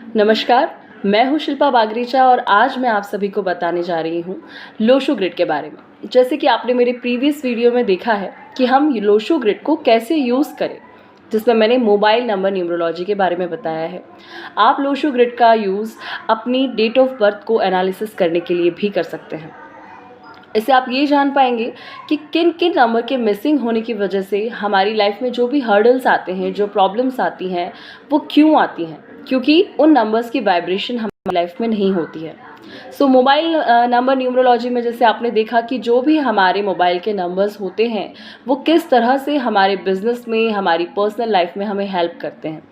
नमस्कार, मैं हूँ शिल्पा बागरीचा और आज मैं आप सभी को बताने जा रही हूँ लोशो ग्रिड के बारे में। जैसे कि आपने मेरे प्रीवियस वीडियो में देखा है कि हम लोशो ग्रिड को कैसे यूज़ करें, जिसमें मैंने मोबाइल नंबर न्यूमरोलॉजी के बारे में बताया है। आप लोशो ग्रिड का यूज़ अपनी डेट ऑफ बर्थ को एनालिसिस करने के लिए भी कर सकते हैं। इससे आप ये जान पाएंगे कि किन किन नंबर के मिसिंग होने की वजह से हमारी लाइफ में जो भी हर्डल्स आते हैं, जो प्रॉब्लम्स आती हैं, वो क्यों आती हैं, क्योंकि उन नंबर्स की वाइब्रेशन हमारी लाइफ में नहीं होती है। मोबाइल नंबर न्यूमरोलॉजी में जैसे आपने देखा कि जो भी हमारे मोबाइल के नंबर्स होते हैं वो किस तरह से हमारे बिजनेस में, हमारी पर्सनल लाइफ में हमें हेल्प करते हैं।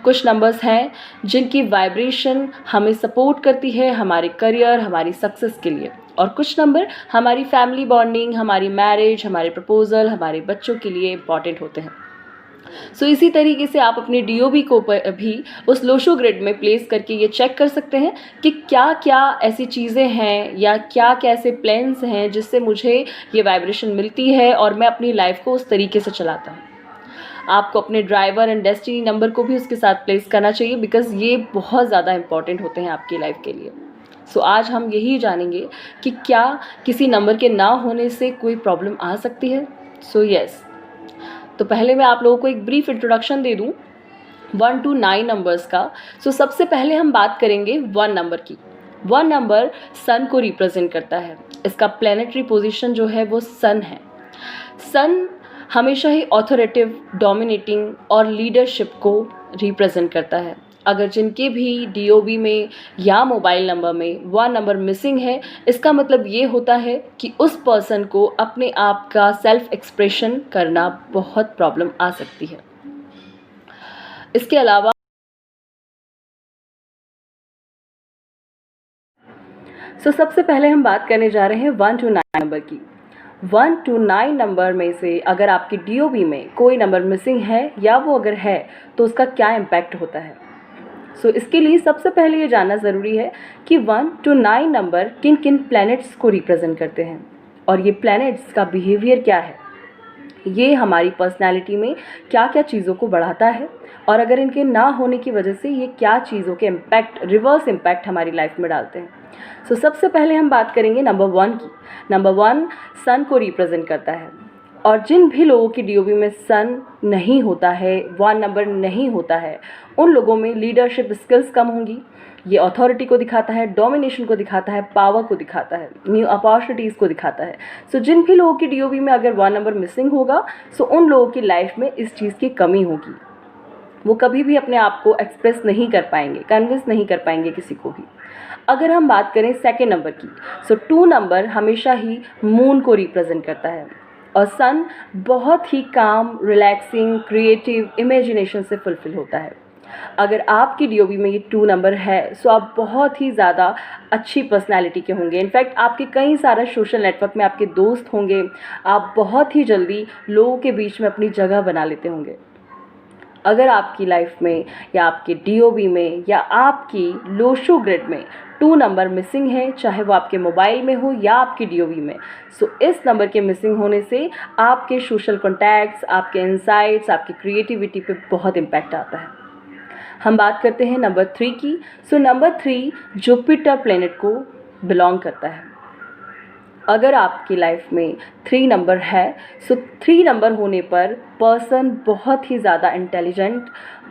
कुछ नंबर्स हैं जिनकी वाइब्रेशन हमें सपोर्ट करती है हमारे करियर, हमारी सक्सेस के लिए, और कुछ नंबर हमारी फैमिली बॉन्डिंग, हमारी मैरिज, हमारे प्रपोजल, हमारे बच्चों के लिए इम्पॉर्टेंट होते हैं। इसी तरीके से आप अपनी डीओबी को भी उस लोशो ग्रिड में प्लेस करके ये चेक कर सकते हैं कि क्या क्या ऐसी चीज़ें हैं या क्या क्या ऐसे प्लान्स हैं जिससे मुझे ये वाइब्रेशन मिलती है और मैं अपनी लाइफ को उस तरीके से चलाता हूँ। आपको अपने ड्राइवर एंड डेस्टिनी नंबर को भी उसके साथ प्लेस करना चाहिए, बिकॉज़ ये बहुत ज़्यादा इंपॉर्टेंट होते हैं आपकी लाइफ के लिए। आज हम यही जानेंगे कि क्या किसी नंबर के ना होने से कोई प्रॉब्लम आ सकती है। यस, तो पहले मैं आप लोगों को एक ब्रीफ इंट्रोडक्शन दे दूं 1 to 9 नंबर्स का। सबसे पहले हम बात करेंगे 1 नंबर की। 1 नंबर सन को रिप्रेजेंट करता है। इसका प्लैनेटरी पोजीशन जो है वो सन है। सन हमेशा ही ऑथोरेटिव, डोमिनेटिंग और लीडरशिप को रिप्रेजेंट करता है। अगर जिनके भी डीओबी में या मोबाइल नंबर में 1 नंबर मिसिंग है, इसका मतलब ये होता है कि उस पर्सन को अपने आप का सेल्फ एक्सप्रेशन करना बहुत प्रॉब्लम आ सकती है। इसके अलावा सबसे पहले हम बात करने जा रहे हैं 1 to 9 नंबर की। 1 to 9 नंबर में से अगर आपकी डीओबी में कोई नंबर मिसिंग है या वो अगर है तो उसका क्या इम्पैक्ट होता है। इसके लिए सबसे पहले ये जानना ज़रूरी है कि 1 to 9 नंबर किन किन प्लैनेट्स को रिप्रेजेंट करते हैं और ये प्लैनेट्स का बिहेवियर क्या है, ये हमारी पर्सनालिटी में क्या क्या चीज़ों को बढ़ाता है, और अगर इनके ना होने की वजह से ये क्या चीज़ों के इम्पैक्ट, रिवर्स इम्पैक्ट हमारी लाइफ में डालते हैं। सबसे पहले हम बात करेंगे नंबर 1 की। नंबर 1 सन को रिप्रेजेंट करता है, और जिन भी लोगों की डीओबी में सन नहीं होता है, 1 नंबर नहीं होता है, उन लोगों में लीडरशिप स्किल्स कम होंगी। ये अथॉरिटी को दिखाता है, डोमिनेशन को दिखाता है, पावर को दिखाता है, न्यू अपॉर्चुनिटीज़ को दिखाता है। जिन भी लोगों की डीओबी में अगर 1 नंबर मिसिंग होगा, उन लोगों की लाइफ में इस चीज़ की कमी होगी। वो कभी भी अपने आप को एक्सप्रेस नहीं कर पाएंगे, कन्विंस नहीं कर पाएंगे किसी को भी। अगर हम बात करें 2 नंबर की, 2 नंबर हमेशा ही मून को रिप्रेजेंट करता है, और सन बहुत ही काम, रिलैक्सिंग, क्रिएटिव, इमेजिनेशन से फुलफिल होता है। अगर आपकी डीओबी में ये 2 नंबर है आप बहुत ही ज़्यादा अच्छी पर्सनालिटी के होंगे। इनफैक्ट आपके कई सारा सोशल नेटवर्क में आपके दोस्त होंगे, आप बहुत ही जल्दी लोगों के बीच में अपनी जगह बना लेते होंगे। अगर आपकी लाइफ में या आपके डीओबी में या आपकी लोशो ग्रिड में 2 नंबर मिसिंग है, चाहे वो आपके मोबाइल में हो या आपकी डीओबी में, इस नंबर के मिसिंग होने से आपके सोशल कॉन्टैक्ट्स, आपके इनसाइट्स, आपकी क्रिएटिविटी पे बहुत इम्पैक्ट आता है। हम बात करते हैं नंबर 3 की। नंबर 3 जुपिटर प्लैनेट को बिलोंग करता है। अगर आपकी लाइफ में 3 नंबर है, 3 नंबर होने पर पर्सन बहुत ही ज़्यादा इंटेलिजेंट,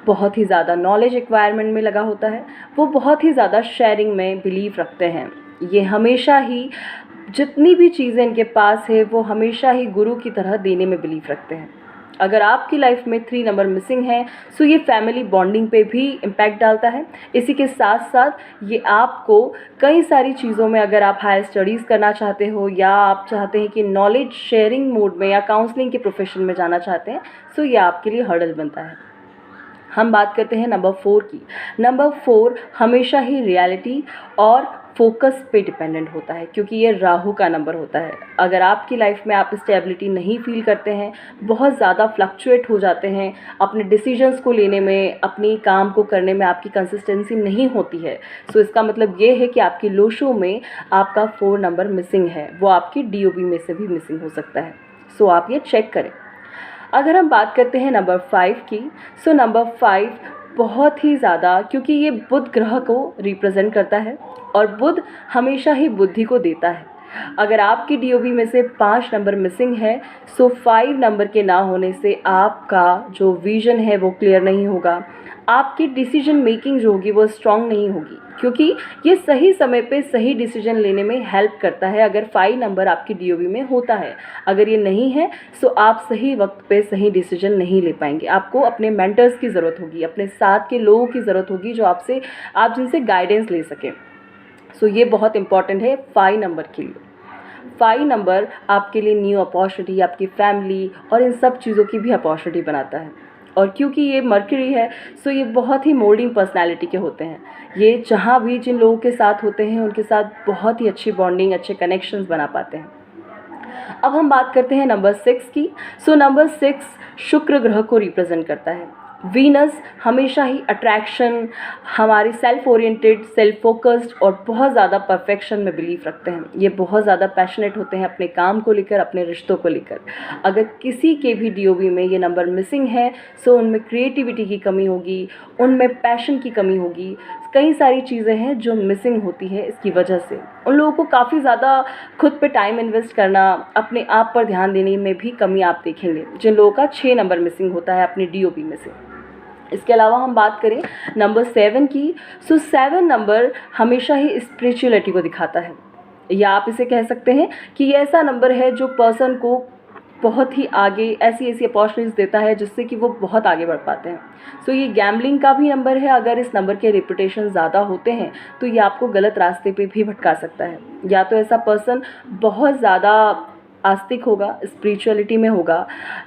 बहुत ही ज़्यादा नॉलेज एक्वायरमेंट में लगा होता है। वो बहुत ही ज़्यादा शेयरिंग में बिलीव रखते हैं। ये हमेशा ही जितनी भी चीज़ें इनके पास है वो हमेशा ही गुरु की तरह देने में बिलीव रखते हैं। अगर आपकी लाइफ में 3 नंबर मिसिंग है ये फैमिली बॉन्डिंग पे भी इम्पैक्ट डालता है। इसी के साथ साथ ये आपको कई सारी चीज़ों में, अगर आप हायर स्टडीज़ करना चाहते हो या आप चाहते हैं कि नॉलेज शेयरिंग मोड में या काउंसलिंग के प्रोफेशन में जाना चाहते हैं, ये आपके लिए हर्डल बनता है। हम बात करते हैं नंबर 4 की। नंबर 4 हमेशा ही रियलिटी और फोकस पे डिपेंडेंट होता है, क्योंकि ये राहु का नंबर होता है। अगर आपकी लाइफ में आप स्टेबिलिटी नहीं फील करते हैं, बहुत ज़्यादा फ्लक्चुएट हो जाते हैं, अपने डिसीजंस को लेने में, अपनी काम को करने में आपकी कंसिस्टेंसी नहीं होती है, इसका मतलब ये है कि आपकी लोशो में आपका 4 नंबर मिसिंग है। वो आपकी डीओबी में से भी मिसिंग हो सकता है। आप ये चेक करें। अगर हम बात करते हैं नंबर 5 की, नंबर 5 बहुत ही ज़्यादा, क्योंकि ये बुध ग्रह को रिप्रेजेंट करता है और बुध हमेशा ही बुद्धि को देता है। अगर आपकी डीओबी में से 5 नंबर मिसिंग है, सो 5 नंबर के ना होने से आपका जो विजन है वो क्लियर नहीं होगा, आपकी डिसीजन मेकिंग जो होगी वो स्ट्रांग नहीं होगी, क्योंकि ये सही समय पे सही डिसीजन लेने में हेल्प करता है अगर 5 नंबर आपकी डीओबी में होता है। अगर ये नहीं है सो आप सही वक्त पे सही डिसीजन नहीं ले पाएंगे। आपको अपने मेंटर्स की ज़रूरत होगी, अपने साथ के लोगों की ज़रूरत होगी जो आप जिनसे गाइडेंस ले सकें। सो ये बहुत इंपॉर्टेंट है 5 नंबर के लिए। 5 नंबर आपके लिए न्यू अपॉर्चुनिटी, आपकी फैमिली और इन सब चीज़ों की भी अपॉर्चुनिटी बनाता है। और क्योंकि ये मर्क्यूरी है सो ये बहुत ही मोल्डिंग पर्सनालिटी के होते हैं। ये जहाँ भी जिन लोगों के साथ होते हैं उनके साथ बहुत ही अच्छी बॉन्डिंग, अच्छे कनेक्शंस बना पाते हैं। अब हम बात करते हैं नंबर 6 की। सो नंबर 6 शुक्र ग्रह को रिप्रेजेंट करता है। वीनस हमेशा ही अट्रैक्शन, हमारे सेल्फ ओरिएंटेड, सेल्फ फोकस्ड और बहुत ज़्यादा परफेक्शन में बिलीव रखते हैं। ये बहुत ज़्यादा पैशनेट होते हैं अपने काम को लेकर, अपने रिश्तों को लेकर। अगर किसी के भी डीओबी में ये नंबर मिसिंग है सो उनमें क्रिएटिविटी की कमी होगी, उनमें पैशन की कमी होगी, कई सारी चीज़ें हैं जो मिसिंग होती है इसकी वजह से। उन लोगों को काफ़ी ज़्यादा खुद पे टाइम इन्वेस्ट करना, अपने आप पर ध्यान देने में भी कमी आप देखेंगे जिन लोगों का 6 नंबर मिसिंग होता है अपनी डीओबी में से। इसके अलावा हम बात करें नंबर 7 की। सो 7 नंबर हमेशा ही स्पिरिचुअलिटी को दिखाता है, या आप इसे कह सकते हैं कि ये ऐसा नंबर है जो पर्सन को बहुत ही आगे ऐसी अपॉर्चुनिटीज़ देता है जिससे कि वो बहुत आगे बढ़ पाते हैं। सो ये गैम्बलिंग का भी नंबर है। अगर इस नंबर के रेपुटेशन ज़्यादा होते हैं तो ये आपको गलत रास्ते पे भी भटका सकता है। या तो ऐसा पर्सन बहुत ज़्यादा आस्तिक होगा, स्पिरिचुअलिटी में होगा,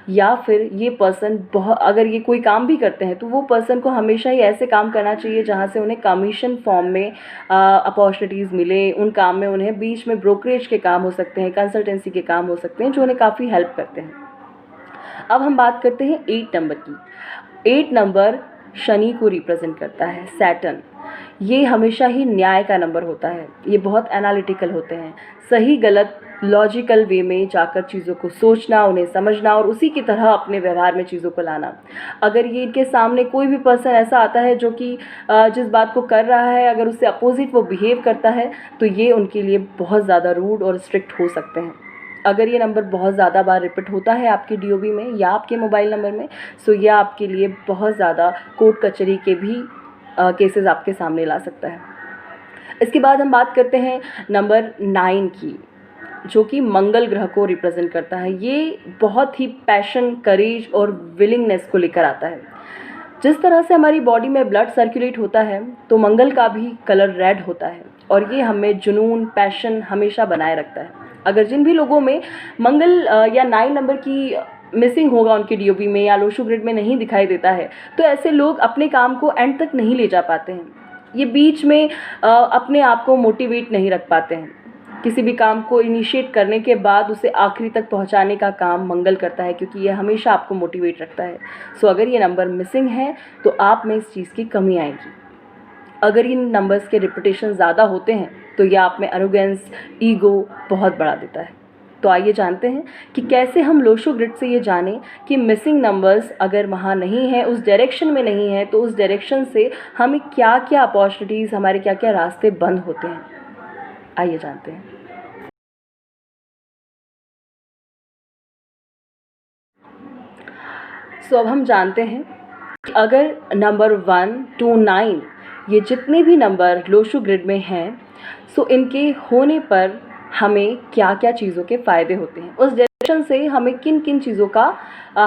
या फिर ये पर्सन अगर ये कोई काम भी करते हैं तो वो पर्सन को हमेशा ही ऐसे काम करना चाहिए जहाँ से उन्हें कमीशन फॉर्म में अपॉर्चुनिटीज़ मिले। उन काम में उन्हें बीच में ब्रोकरेज के काम हो सकते हैं, कंसल्टेंसी के काम हो सकते हैं जो उन्हें काफ़ी हेल्प करते हैं। अब हम बात करते हैं 8 नंबर की। 8 नंबर शनि को रिप्रेजेंट करता है, सैटर्न। ये हमेशा ही न्याय का नंबर होता है। ये बहुत एनालिटिकल होते हैं, सही गलत लॉजिकल वे में जाकर चीज़ों को सोचना, उन्हें समझना और उसी की तरह अपने व्यवहार में चीज़ों को लाना। अगर ये इनके सामने कोई भी पर्सन ऐसा आता है जो कि जिस बात को कर रहा है अगर उससे अपोजिट वो बिहेव करता है तो ये उनके लिए बहुत ज़्यादा रूड और स्ट्रिक्ट हो सकते हैं। अगर ये नंबर बहुत ज़्यादा बार रिपीट होता है आपकी डीओबी में या आपके मोबाइल नंबर में सो यह आपके लिए बहुत ज़्यादा कोर्ट कचहरी के भी केसेस आपके सामने ला सकता है। इसके बाद हम बात करते हैं नंबर 9 की, जो कि मंगल ग्रह को रिप्रेजेंट करता है। ये बहुत ही पैशन, करेज और विलिंगनेस को लेकर आता है। जिस तरह से हमारी बॉडी में ब्लड सर्कुलेट होता है तो मंगल का भी कलर रेड होता है और ये हमें जुनून, पैशन हमेशा बनाए रखता है। अगर जिन भी लोगों में मंगल या 9 नंबर की मिसिंग होगा उनकी डीओबी में या लोशो ग्रिड में नहीं दिखाई देता है तो ऐसे लोग अपने काम को एंड तक नहीं ले जा पाते हैं। ये बीच में अपने आप को मोटिवेट नहीं रख पाते हैं। किसी भी काम को इनिशिएट करने के बाद उसे आखिरी तक पहुंचाने का काम मंगल करता है, क्योंकि ये हमेशा आपको मोटिवेट रखता है। सो अगर ये नंबर मिसिंग है तो आप में इस चीज़ की कमी आएगी। अगर इन नंबर्स के रिपीटेशन ज़्यादा होते हैं तो यह आप में एरोगेंस, ईगो बहुत बढ़ा देता है। तो आइए जानते हैं कि कैसे हम लोशो ग्रिड से ये जानें कि मिसिंग नंबर्स अगर वहाँ नहीं है, उस डायरेक्शन में नहीं है, तो उस डायरेक्शन से हमें क्या क्या अपॉर्चुनिटीज़, हमारे क्या क्या रास्ते बंद होते हैं। आइए जानते हैं। सो अब हम जानते हैं कि अगर नंबर 1 to 9 ये जितने भी नंबर लोशो ग्रिड में हैं सो इनके होने पर हमें क्या क्या चीज़ों के फ़ायदे होते हैं, उस डायरेक्शन से हमें किन किन चीज़ों का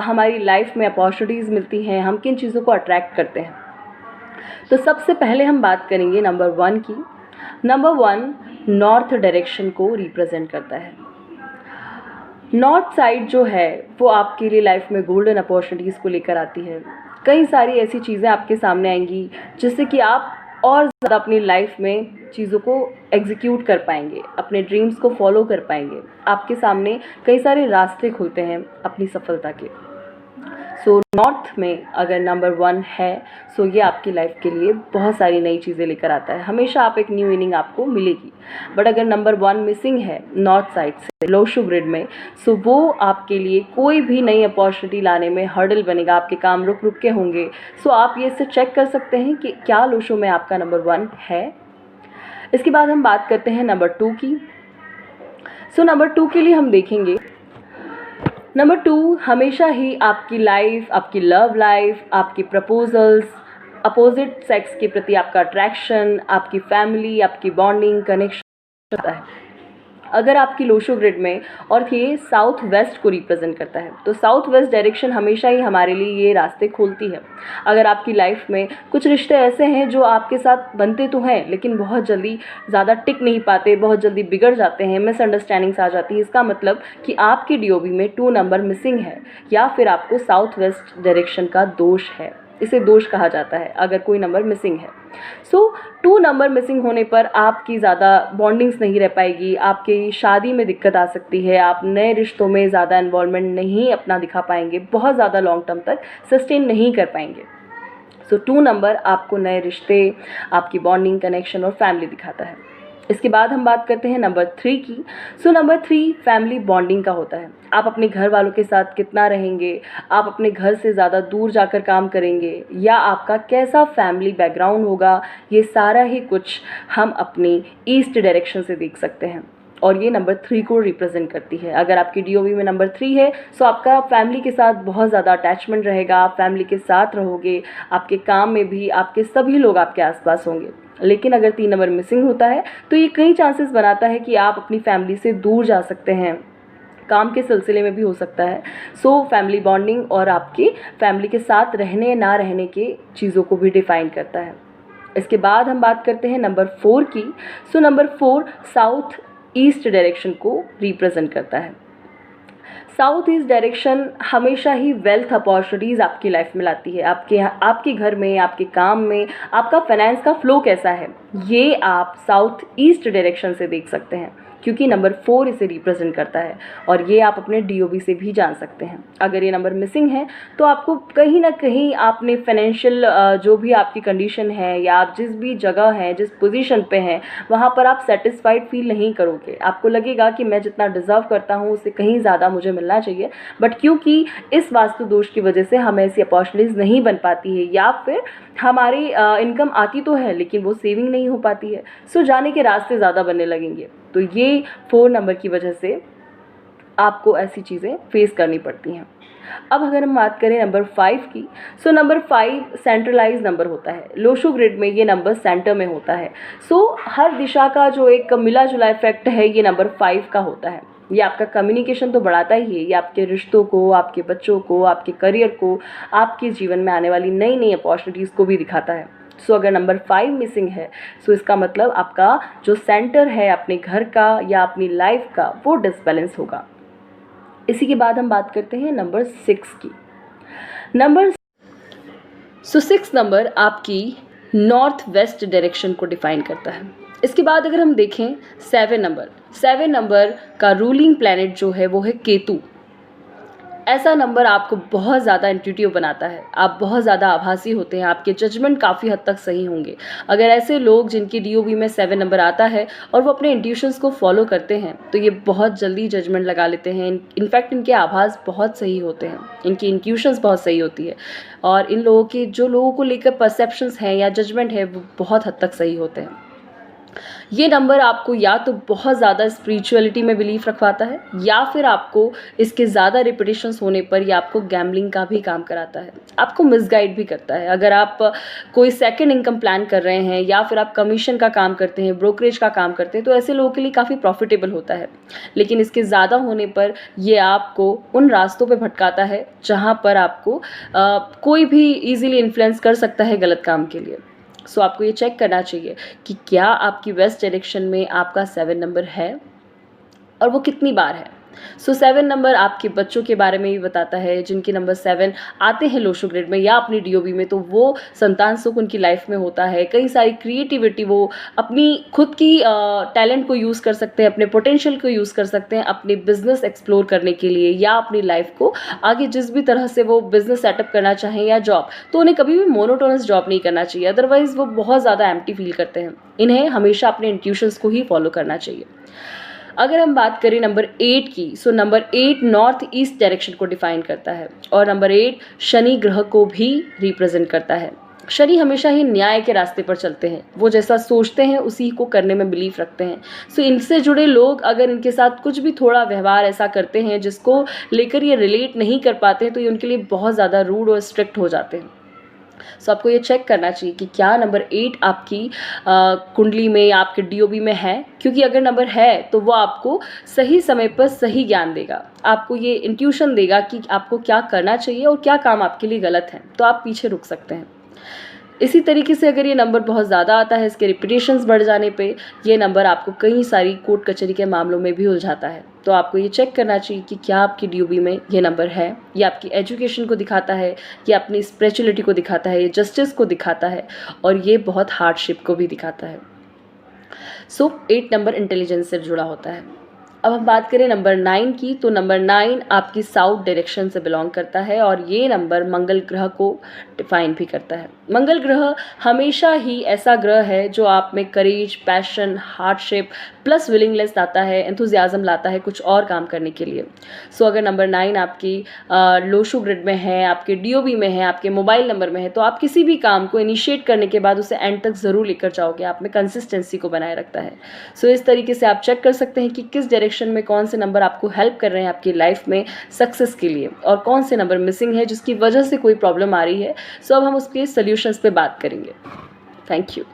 हमारी लाइफ में अपॉर्चुनिटीज़ मिलती हैं, हम किन चीज़ों को अट्रैक्ट करते हैं। तो सबसे पहले हम बात करेंगे नंबर 1 की। नंबर 1 नॉर्थ डायरेक्शन को रिप्रेजेंट करता है। नॉर्थ साइड जो है वो आपके लिए लाइफ में गोल्डन अपॉर्चुनिटीज़ को लेकर आती है। कई सारी ऐसी चीज़ें आपके सामने आएंगी जिससे कि आप और ज़्यादा अपनी लाइफ में चीज़ों को एग्जीक्यूट कर पाएंगे, अपने ड्रीम्स को फॉलो कर पाएंगे। आपके सामने कई सारे रास्ते खुलते हैं अपनी सफलता के। सो नॉर्थ में अगर नंबर 1 है, सो ये आपकी लाइफ के लिए बहुत सारी नई चीज़ें लेकर आता है, हमेशा आप एक न्यू इनिंग आपको मिलेगी। बट अगर नंबर 1 मिसिंग है नॉर्थ साइड से लोशो ग्रिड में, सो वो आपके लिए कोई भी नई अपॉर्चुनिटी लाने में हर्डल बनेगा, आपके काम रुक रुक के होंगे। सो आप ये इससे चेक कर सकते हैं कि क्या लोशो में आपका नंबर 1 है। इसके बाद हम बात करते हैं नंबर 2 की। सो नंबर 2 के लिए हम देखेंगे, नंबर 2 हमेशा ही आपकी लाइफ, आपकी लव लाइफ, आपकी प्रपोजल्स, अपोजिट सेक्स के प्रति आपका अट्रैक्शन, आपकी फैमिली, आपकी बॉन्डिंग, कनेक्शन होता है। अगर आपकी लोशो ग्रिड में, और ये साउथ वेस्ट को रिप्रेजेंट करता है, तो साउथ वेस्ट डायरेक्शन हमेशा ही हमारे लिए ये रास्ते खोलती है। अगर आपकी लाइफ में कुछ रिश्ते ऐसे हैं जो आपके साथ बनते तो हैं लेकिन बहुत जल्दी ज़्यादा टिक नहीं पाते, बहुत जल्दी बिगड़ जाते हैं, मिसअंडरस्टैंडिंग्स आ जाती है, इसका मतलब कि आपके डीओबी में 2 नंबर मिसिंग है या फिर आपको साउथ वेस्ट डायरेक्शन का दोष है। इसे दोष कहा जाता है अगर कोई नंबर मिसिंग है। सो 2 नंबर मिसिंग होने पर आपकी ज़्यादा बॉन्डिंग्स नहीं रह पाएगी, आपकी शादी में दिक्कत आ सकती है, आप नए रिश्तों में ज़्यादा इन्वॉल्वमेंट नहीं अपना दिखा पाएंगे, बहुत ज़्यादा लॉन्ग टर्म तक सस्टेन नहीं कर पाएंगे। सो 2 नंबर आपको नए रिश्ते, आपकी बॉन्डिंग, कनेक्शन और फैमिली दिखाता है। इसके बाद हम बात करते हैं नंबर 3 की। सो नंबर 3 फैमिली बॉन्डिंग का होता है। आप अपने घर वालों के साथ कितना रहेंगे, आप अपने घर से ज़्यादा दूर जाकर काम करेंगे, या आपका कैसा फैमिली बैकग्राउंड होगा, ये सारा ही कुछ हम अपनी ईस्ट डायरेक्शन से देख सकते हैं और ये नंबर 3 को रिप्रेजेंट करती है। अगर आपकी डीओबी में नंबर 3 है, सो आपका फैमिली के साथ बहुत ज़्यादा अटैचमेंट रहेगा, आप फैमिली के साथ रहोगे, आपके काम में भी आपके सभी लोग आपके आसपास होंगे। लेकिन अगर 3 नंबर मिसिंग होता है तो ये कई चांसेस बनाता है कि आप अपनी फैमिली से दूर जा सकते हैं, काम के सिलसिले में भी हो सकता है। सो फैमिली बॉन्डिंग और आपकी फैमिली के साथ रहने ना रहने के चीज़ों को भी डिफाइन करता है। इसके बाद हम बात करते हैं नंबर 4 की। So number 4 south east direction को रिप्रेजेंट करता है। साउथ ईस्ट डायरेक्शन हमेशा ही वेल्थ अपॉर्चुनिटीज़ आपकी लाइफ में लाती है। आपके घर में, आपके काम में, आपका फाइनेंस का फ्लो कैसा है, ये आप साउथ ईस्ट डायरेक्शन से देख सकते हैं क्योंकि नंबर 4 इसे रिप्रेजेंट करता है और ये आप अपने डीओबी से भी जान सकते हैं। अगर ये नंबर मिसिंग है तो आपको कहीं ना कहीं आपने फाइनेंशियल जो भी आपकी कंडीशन है या आप जिस भी जगह हैं, जिस पोजीशन पे हैं, वहाँ पर आप सेटिस्फाइड फील नहीं करोगे। आपको लगेगा कि मैं जितना डिज़र्व करता हूँ उससे कहीं ज़्यादा मुझे मिलना चाहिए, बट क्योंकि इस वास्तु दोष की वजह से हमें ऐसी अपॉर्चुनिटीज़ नहीं बन पाती है या फिर हमारी इनकम आती तो है लेकिन वो सेविंग नहीं हो पाती है। सो जाने के रास्ते ज़्यादा बनने लगेंगे। तो ये 4 नंबर की वजह से आपको ऐसी चीज़ें फेस करनी पड़ती हैं। अब अगर हम बात करें नंबर 5 की, सो नंबर 5 सेंट्रलाइज नंबर होता है। लोशो ग्रिड में ये नंबर सेंटर में होता है। सो हर दिशा का जो एक मिला जुला इफेक्ट है ये नंबर 5 का होता है। ये आपका कम्युनिकेशन तो बढ़ाता ही है, ये आपके रिश्तों को, आपके बच्चों को, आपके करियर को, आपके जीवन में आने वाली नई नई अपॉर्चुनिटीज़ को भी दिखाता है। सो अगर नंबर 5 मिसिंग है, सो इसका मतलब आपका जो सेंटर है अपने घर का या अपनी लाइफ का वो डिसबैलेंस होगा। इसी के बाद हम बात करते हैं नंबर 6 की। नंबर 6 नंबर आपकी नॉर्थ वेस्ट डायरेक्शन को डिफाइन करता है। इसके बाद अगर हम देखें 7 नंबर का रूलिंग प्लैनेट जो है वो है केतु। ऐसा नंबर आपको बहुत ज़्यादा इंट्यूटिव बनाता है, आप बहुत ज़्यादा आभासी होते हैं, आपके जजमेंट काफ़ी हद तक सही होंगे। अगर ऐसे लोग जिनकी डीओबी में 7 नंबर आता है और वो अपने इंट्यूशंस को फॉलो करते हैं तो ये बहुत जल्दी जजमेंट लगा लेते हैं। इनफैक्ट इनके आभास बहुत सही होते हैं, इनकी इंट्यूशंस बहुत सही होती है और इन लोगों के जो लोगों को लेकर परसेप्शंस हैं या जजमेंट है वो बहुत हद तक सही होते हैं। ये नंबर आपको या तो बहुत ज़्यादा स्पिरिचुअलिटी में बिलीफ रखवाता है या फिर आपको इसके ज़्यादा रिपीटिशंस होने पर ये आपको गैम्बलिंग का भी काम कराता है, आपको मिसगाइड भी करता है। अगर आप कोई सेकंड इनकम प्लान कर रहे हैं या फिर आप कमीशन का काम करते हैं, ब्रोकरेज का काम करते हैं, तो ऐसे लोगों के लिए काफ़ी प्रॉफिटेबल होता है। लेकिन इसके ज़्यादा होने पर ये आपको उन रास्तों पर भटकाता है जहाँ पर आपको कोई भी ईजिली इन्फ्लुएंस कर सकता है गलत काम के लिए। सो आपको ये चेक करना चाहिए कि क्या आपकी वेस्ट डायरेक्शन में आपका 7 नंबर है और वो कितनी बार है। सो 7 नंबर आपके बच्चों के बारे में भी बताता है, जिनके नंबर 7 आते हैं लो शो ग्रेड में या अपनी डीओबी में, तो वो संतान सुख उनकी लाइफ में होता है। कई सारी क्रिएटिविटी, वो अपनी खुद की टैलेंट को यूज़ कर सकते हैं, अपने पोटेंशियल को यूज़ कर सकते हैं अपने बिजनेस एक्सप्लोर करने के लिए, या अपनी लाइफ को आगे जिस भी तरह से वो बिजनेस सेटअप करना चाहें या जॉब, तो उन्हें कभी भी मोनोटोनस जॉब नहीं करना चाहिए, अदरवाइज वो बहुत ज़्यादा एम्प्टी फील करते हैं। इन्हें हमेशा अपने इंट्यूशंस को ही फॉलो करना चाहिए। अगर हम बात करें नंबर 8 की, so number 8 north east direction को डिफाइन करता है, और नंबर 8 शनि ग्रह को भी रिप्रेजेंट करता है। शनि हमेशा ही न्याय के रास्ते पर चलते हैं, वो जैसा सोचते हैं उसी को करने में बिलीव रखते हैं। सो इनसे जुड़े लोग अगर इनके साथ कुछ भी थोड़ा व्यवहार ऐसा करते हैं जिसको लेकर ये रिलेट नहीं कर पाते हैं, तो ये उनके लिए बहुत ज़्यादा रूड और स्ट्रिक्ट हो जाते हैं। सो आपको ये चेक करना चाहिए कि क्या नंबर 8 आपकी कुंडली में या आपके डीओबी में है, क्योंकि अगर नंबर है तो वो आपको सही समय पर सही ज्ञान देगा, आपको ये इंट्यूशन देगा कि आपको क्या करना चाहिए और क्या काम आपके लिए गलत है, तो आप पीछे रुक सकते हैं। इसी तरीके से अगर ये नंबर बहुत ज़्यादा आता है, इसके रिपीटेशंस बढ़ जाने पे ये नंबर आपको कई सारी कोर्ट कचहरी के मामलों में भी उलझाता है। तो आपको ये चेक करना चाहिए कि क्या आपकी डीओबी में ये नंबर है, ये आपकी एजुकेशन को दिखाता है, ये अपनी स्पिरिचुअलिटी को दिखाता है, ये जस्टिस को दिखाता है, और ये बहुत हार्डशिप को भी दिखाता है। सो 8 नंबर इंटेलिजेंस से जुड़ा होता है। अब हम बात करें नंबर 9 की, तो नंबर 9 आपकी साउथ डायरेक्शन से बिलोंग करता है, और ये नंबर मंगल ग्रह को डिफाइन भी करता है। मंगल ग्रह हमेशा ही ऐसा ग्रह है जो आप में करेज, पैशन, हार्डशिप प्लस विलिंगनेस लाता है, एंथुजियाज्म लाता है कुछ और काम करने के लिए। सो अगर नंबर 9 आपकी लोशो ग्रिड में है, आपके डीओबी में है, आपके मोबाइल नंबर में है, तो आप किसी भी काम को इनिशिएट करने के बाद उसे एंड तक ज़रूर लेकर जाओगे, आप में कंसिस्टेंसी को बनाए रखता है। सो इस तरीके से आप चेक कर सकते हैं कि किस डायरेक्शन में कौन से नंबर आपको हेल्प कर रहे हैं आपकी लाइफ में सक्सेस के लिए, और कौन से नंबर मिसिंग है जिसकी वजह से कोई प्रॉब्लम आ रही है। सो अब हम उसके सॉल्यूशंस पे बात करेंगे। Thank you.